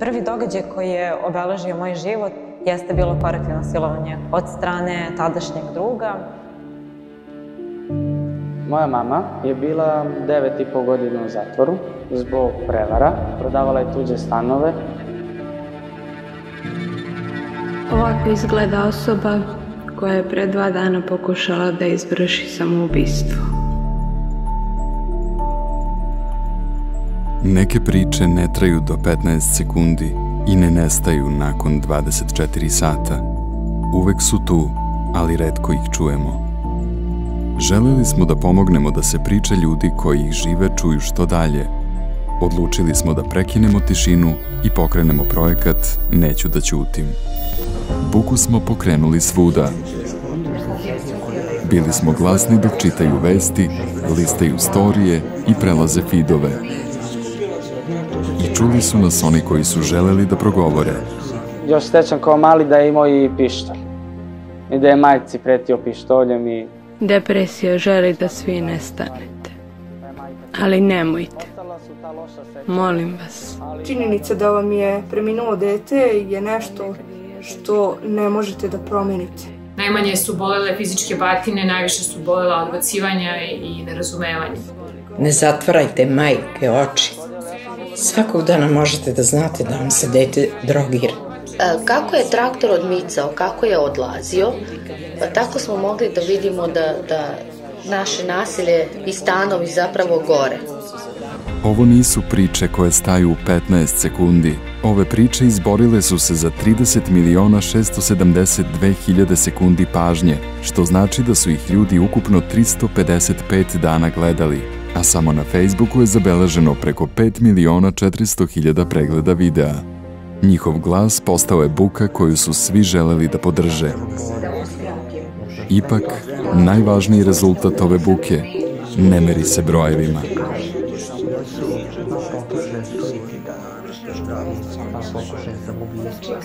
Prvi događaj koji je obeležio moj život jeste bilo korektivno silovanje od strane tadašnjeg druga. Moja mama je bila 9,5 godina u zatvoru zbog prevara. Prodavala je tuđe stanove. Ovako izgleda osoba koja je pre 2 dana pokušala da izvrši samoubistvo. Neke priče ne traju do 15 sekundi i ne nestaju nakon 24 sata. Uvek su tu, ali retko ih čujemo. Želeli smo da pomognemo da se priče ljudi koji ih žive čuju što dalje. Odlučili smo da prekinemo tišinu i pokrenemo projekat Neću da ćutim. Buku smo pokrenuli svuda. Bili smo glasni dok čitaju vesti, listaju storije i prelaze feedove. I čuli su nas oni koji su želeli da progovore. Još sećam kao mali da je imao i pištolj. I da je majci pretio pištoljem i... Depresija želi da svi nestanete. Ali nemojte. Molim vas. Činjenica da vam je preminulo dete je nešto što ne možete da promenite. Najmanje su bolele fizičke batine, najviše su bolela odbacivanja i nerazumevanja. Ne zatvarajte, majke, oči. Svakog dana možete da znate da vam se dete drogira. Kako je traktor odmicao, kako je odlazio, tako smo mogli da vidimo da naše naselje i stanovi zapravo gore. Ovo nisu priče koje staju u 15 sekundi. Ove priče izborile su se za 30.672.000 sekundi pažnje, što znači da su ih ljudi ukupno 355 dana gledali, a samo na Facebooku je zabeleženo preko 5.400.000 pregleda videa. Njihov glas postao je buka koju su svi želeli da podrže. Ipak, najvažniji rezultat ove buke ne meri se brojevima. Pokušaj samoubistva.